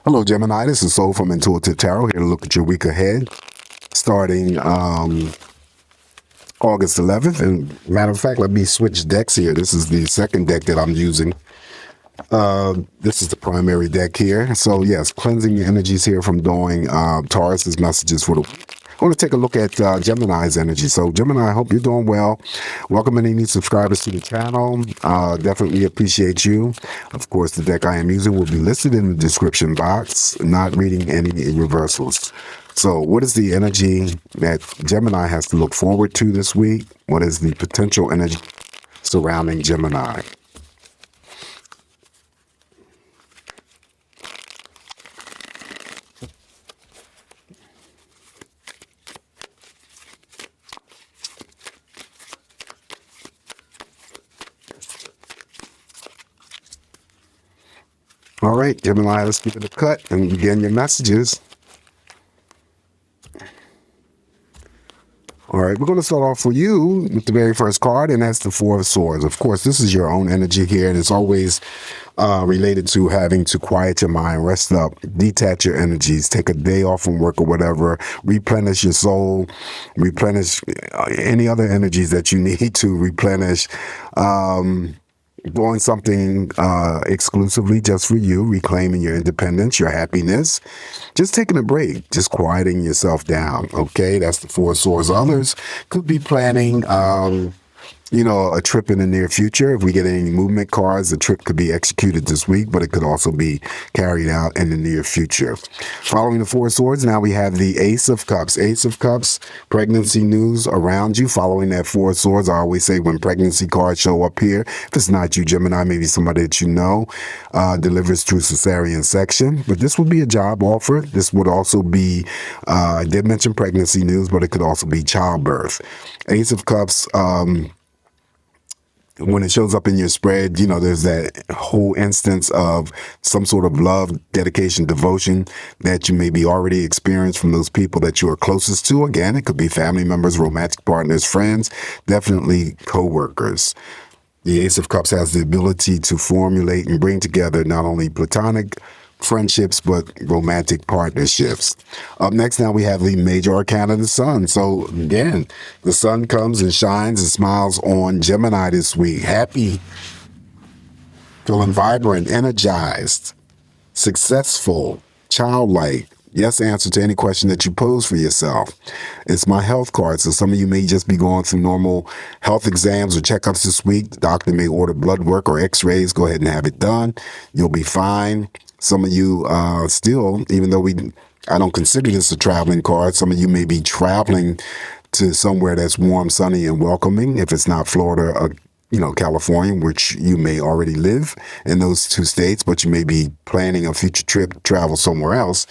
Hello, Gemini. This is Soul from Intuitive Tarot here to look at your week ahead, starting August 11th. And matter of fact, let me switch decks here. This is the second deck that I'm using. This is the primary deck here. So yes, cleansing the energies here from doing Taurus's messages for the week. I want to take a look at Gemini's energy. So Gemini, I hope you're doing well. Welcome any new subscribers to the channel. Definitely appreciate you. Of course, the deck I am using will be listed in the description box. Not reading any reversals. So what is the energy that Gemini has to look forward to this week? What is the potential energy surrounding Gemini? All right, Gemini, let's give it a cut and begin your messages. All right, we're going to start off for you with the very first card, and that's the Four of Swords. Of course, this is your own energy here, and it's always related to having to quiet your mind, rest up, detach your energies, take a day off from work or whatever, replenish your soul, replenish any other energies that you need to replenish. Doing something exclusively just for you, reclaiming your independence, your happiness, just taking a break, just quieting yourself down. Okay, that's the Four of Swords. Others could be planning a trip in the near future. If we get any movement cards, the trip could be executed this week, but it could also be carried out in the near future. Following the Four of Swords, now we have the Ace of Cups. Ace of Cups, pregnancy news around you. Following that Four of Swords, I always say when pregnancy cards show up here, if it's not you, Gemini, maybe somebody that you know, delivers through cesarean section. But this would be a job offer. This would also be, I did mention pregnancy news, but it could also be childbirth. Ace of Cups, when it shows up in your spread, there's that whole instance of some sort of love, dedication, devotion that you maybe already experienced from those people that you are closest to. Again, it could be family members, romantic partners, friends, definitely co-workers. The Ace of Cups has the ability to formulate and bring together not only platonic friendships, but romantic partnerships. Up next, now we have the major arcana, the sun. So again, the sun comes and shines and smiles on Gemini this week. Happy, feeling vibrant, energized, successful, childlike. Yes, answer to any question that you pose for yourself. It's my health card. So some of you may just be going through normal health exams or checkups this week. The doctor may order blood work or x-rays. Go ahead and have it done. You'll be fine. Some of you still, even though I don't consider this a traveling card, some of you may be traveling to somewhere that's warm, sunny, and welcoming. If it's not Florida or California, which you may already live in those two states, but you may be planning a future trip to travel somewhere else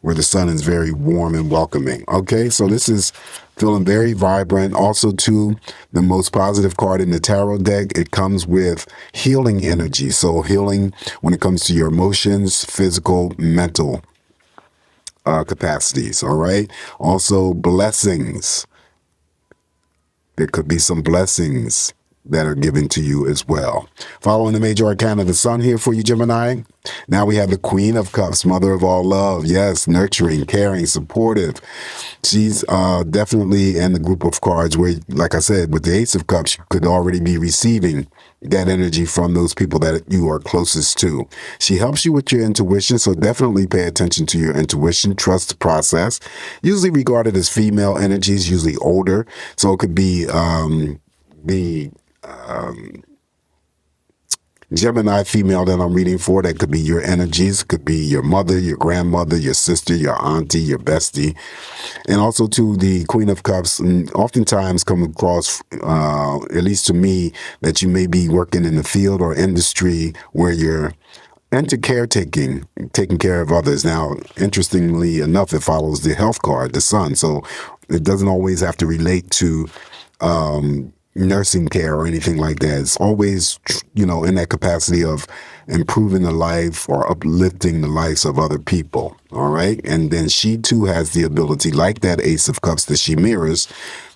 where the sun is very warm and welcoming. Okay, so this is feeling very vibrant. Also, too, the most positive card in the tarot deck, it comes with healing energy. So healing when it comes to your emotions, physical, mental capacities. All right. Also, blessings. There could be some blessings that are given to you as well. Following the major arcana, the sun here for you, Gemini. Now we have the Queen of Cups, mother of all love. Yes, nurturing, caring, supportive. She's definitely in the group of cards where, like I said, with the Ace of Cups, you could already be receiving that energy from those people that you are closest to. She helps you with your intuition, so definitely pay attention to your intuition. Trust the process. Usually regarded as female energies, usually older. So it could be the Gemini female that I'm reading for. That could be your energies, could be your mother, your grandmother, your sister, your auntie, your bestie. And also to the Queen of Cups, and oftentimes come across, at least to me, that you may be working in the field or industry where you're into caretaking, taking care of others. Now, interestingly enough, it follows the health card, the sun. So it doesn't always have to relate to nursing care or anything like that. It's always, in that capacity of improving the life or uplifting the lives of other people. All right. And then she too has the ability, like that Ace of Cups that she mirrors,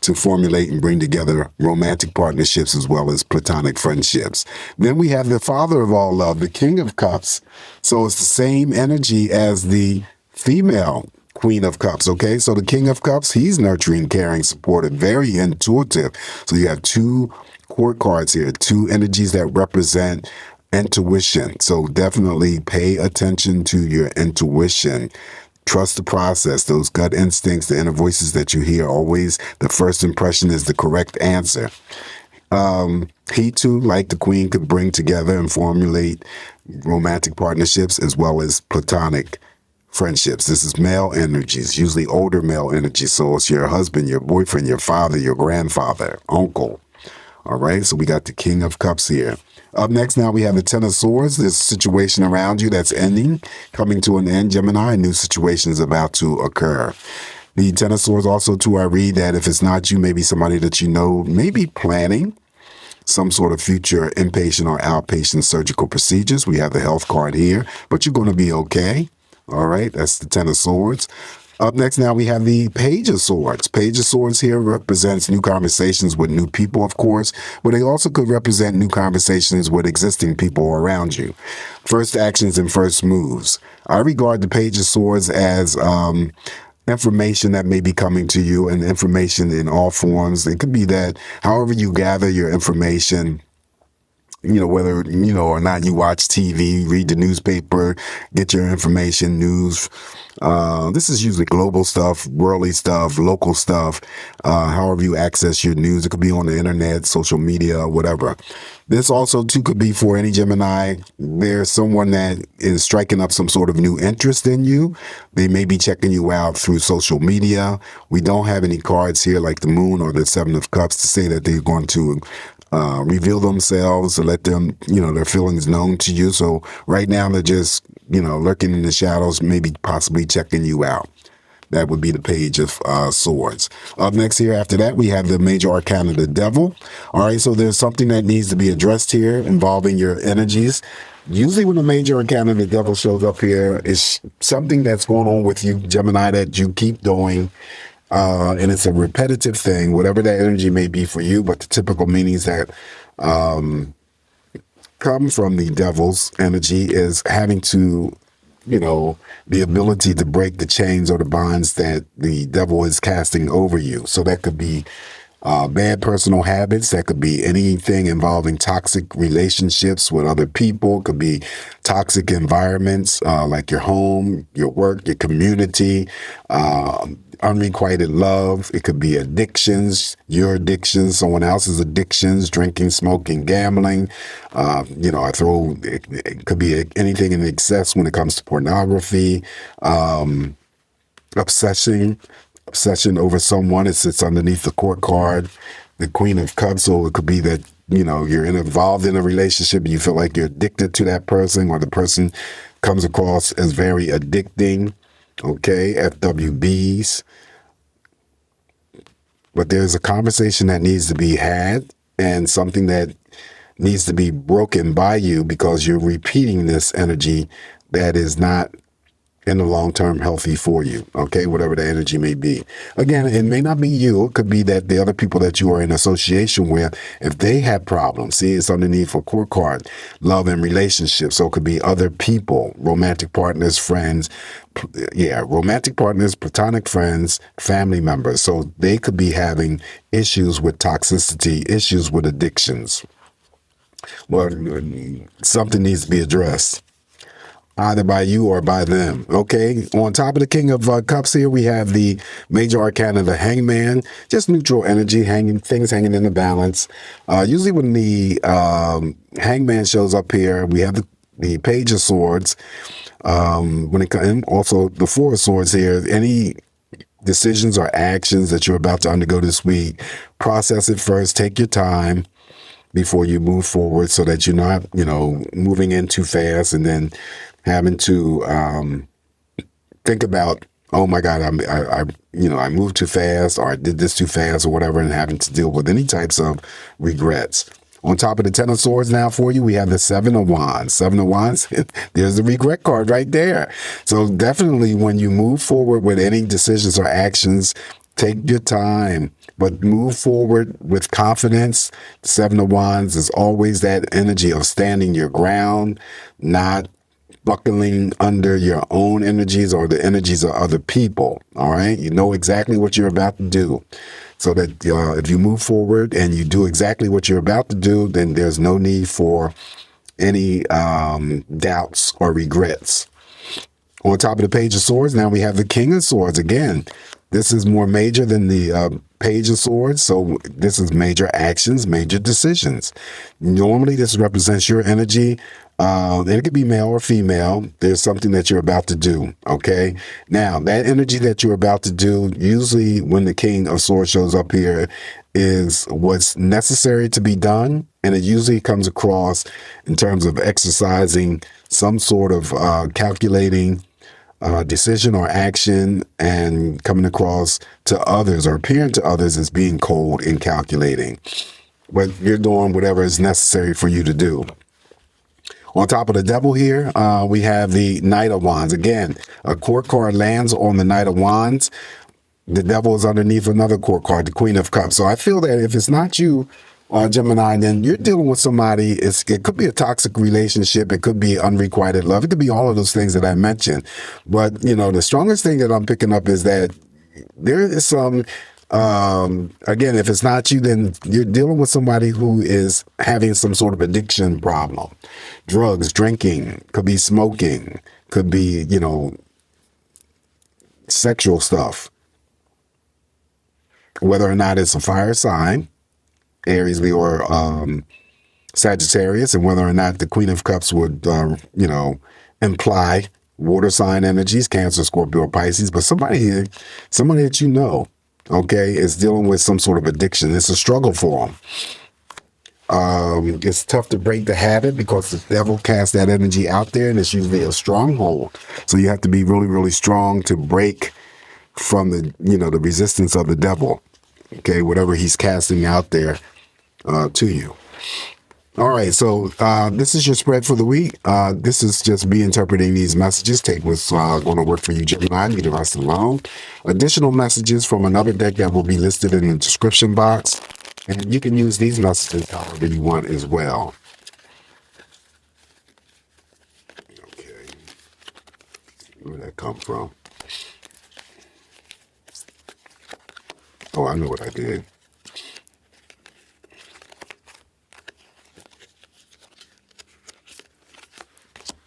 to formulate and bring together romantic partnerships as well as platonic friendships. Then we have the father of all love, the King of Cups. So it's the same energy as the female Queen of Cups, okay? So the King of Cups, he's nurturing, caring, supportive, very intuitive. So you have two court cards here, two energies that represent intuition. So definitely pay attention to your intuition. Trust the process, those gut instincts, the inner voices that you hear. Always the first impression is the correct answer. He too, like the Queen, could bring together and formulate romantic partnerships as well as platonic friendships. This is male energies, usually older male energies. So it's your husband, your boyfriend, your father, your grandfather, uncle. All right, so we got the King of Cups here. Up next, now we have the Ten of Swords. There's a situation around you that's ending, coming to an end, Gemini. A new situation is about to occur. The Ten of Swords also, too, I read that if it's not you, maybe somebody that you know may be planning some sort of future inpatient or outpatient surgical procedures. We have the health card here, but you're going to be okay. All right, that's the Ten of Swords. Up next, now we have the Page of Swords. Page of Swords here represents new conversations with new people, of course, but they also could represent new conversations with existing people around you. First actions and first moves. I regard the Page of Swords as information that may be coming to you, and information in all forms. It could be that however you gather your information, whether, or not you watch TV, read the newspaper, get your information, news. This is usually global stuff, worldly stuff, local stuff. However you access your news, it could be on the internet, social media, whatever. This also, too, could be for any Gemini. There's someone that is striking up some sort of new interest in you. They may be checking you out through social media. We don't have any cards here like the Moon or the Seven of Cups to say that they're going to reveal themselves or let them, their feelings known to you. So right now they're just, lurking in the shadows, maybe possibly checking you out. That would be the Page of Swords. Up next here, after that, we have the Major Arcana, the Devil. All right, so there's something that needs to be addressed here involving your energies. Usually when the Major Arcana, the Devil shows up here, it's something that's going on with you, Gemini, that you keep doing. And it's a repetitive thing, whatever that energy may be for you, but the typical meanings that come from the Devil's energy is having to, the ability to break the chains or the bonds that the devil is casting over you. So that could be bad personal habits. That could be anything involving toxic relationships with other people. It could be toxic environments like your home, your work, your community, unrequited love. It could be addictions, your addictions, someone else's addictions, drinking, smoking, gambling. It could be anything in excess when it comes to pornography, obsession over someone. It sits underneath the court card, the Queen of Cups. So it could be that, you're involved in a relationship and you feel like you're addicted to that person, or the person comes across as very addicting. Okay, FWBs. But there's a conversation that needs to be had and something that needs to be broken by you because you're repeating this energy that is not in the long term healthy for you. Okay, whatever the energy may be. Again, it may not be you. It could be that the other people that you are in association with, if they have problems, see, it's underneath a court card, love and relationships. So it could be other people, romantic partners, friends. Yeah, romantic partners, platonic friends, family members. So they could be having issues with toxicity, issues with addictions. Well, something needs to be addressed, either by you or by them. Okay, on top of the King of Cups here, we have the Major Arcana, the Hangman, just neutral energy, things hanging in the balance. Usually when the Hangman shows up here, we have the Page of Swords. When it comes, also the Four of Swords here, any decisions or actions that you're about to undergo this week, process it first, take your time before you move forward so that you're not, moving in too fast and then having to think about, oh my God, I moved too fast, or I did this too fast, or whatever, and having to deal with any types of regrets. On top of the Ten of Swords now for you, we have the Seven of Wands. Seven of Wands, there's the regret card right there. So definitely when you move forward with any decisions or actions, Take your time, but move forward with confidence. The Seven of Wands is always that energy of standing your ground, not buckling under your own energies or the energies of other people. All right. You know exactly what you're about to do. So that if you move forward and you do exactly what you're about to do, then there's no need for any doubts or regrets. On top of the Page of Swords, now we have the King of Swords. Again, this is more major than the Page of Swords. So this is major actions, major decisions. Normally, this represents your energy. And it could be male or female. There's something that you're about to do. Okay. Now, that energy that you're about to do, usually when the King of Swords shows up here, is what's necessary to be done. And it usually comes across in terms of exercising some sort of calculating decision or action, and coming across to others or appearing to others as being cold and calculating. But you're doing whatever is necessary for you to do. On top of the Devil here, we have the Knight of Wands. Again, a court card lands on the Knight of Wands. The Devil is underneath another court card, the Queen of Cups. So I feel that if it's not you, Gemini, then you're dealing with somebody. It could be a toxic relationship. It could be unrequited love. It could be all of those things that I mentioned. But, the strongest thing that I'm picking up is that there is some, again, if it's not you, then you're dealing with somebody who is having some sort of addiction problem. Drugs, drinking, could be smoking, could be, sexual stuff. Whether or not it's a fire sign, Aries, Leo, or Sagittarius, and whether or not the Queen of Cups would, imply water sign energies, Cancer, Scorpio, or Pisces. But somebody that okay, is dealing with some sort of addiction. It's a struggle for them. It's tough to break the habit because the Devil casts that energy out there, and it's usually a stronghold. So you have to be really, really strong to break from the resistance of the Devil. Okay, whatever he's casting out there to you. All right, so this is your spread for the week. This is just me interpreting these messages. Take what's going to work for you, Gemini. Leave the rest alone. Additional messages from another deck that will be listed in the description box. And you can use these messages however you want as well. Okay. Where'd that come from? Oh, I know what I did.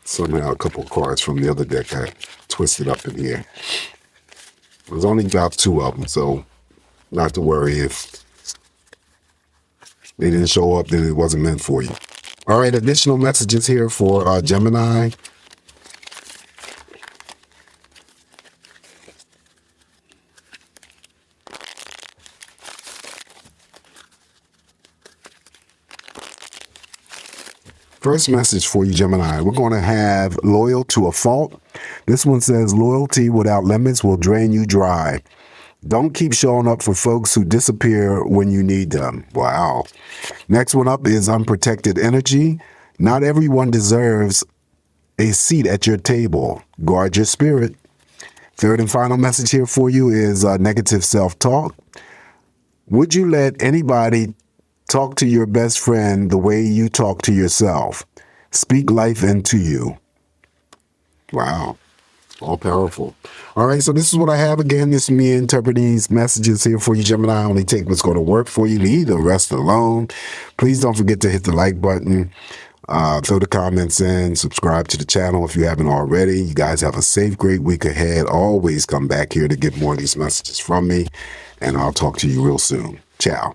Somehow a couple of cards from the other deck got twisted up in here. There's only about 2 of them, so not to worry. If they didn't show up, then it wasn't meant for you. All right, additional messages here for Gemini. First message for you, Gemini. We're going to have loyal to a fault. This one says loyalty without limits will drain you dry. Don't keep showing up for folks who disappear when you need them. Wow. Next one up is unprotected energy. Not everyone deserves a seat at your table. Guard your spirit. Third and final message here for you is negative self-talk. Would you let anybody talk to your best friend the way you talk to yourself? Speak life into you. Wow. All powerful. All right, so this is what I have. Again, this is me interpreting these messages here for you, Gemini. Only take what's going to work for you. Leave the rest alone. Please don't forget to hit the like button. Throw the comments in. Subscribe to the channel if you haven't already. You guys have a safe, great week ahead. Always come back here to get more of these messages from me. And I'll talk to you real soon. Ciao.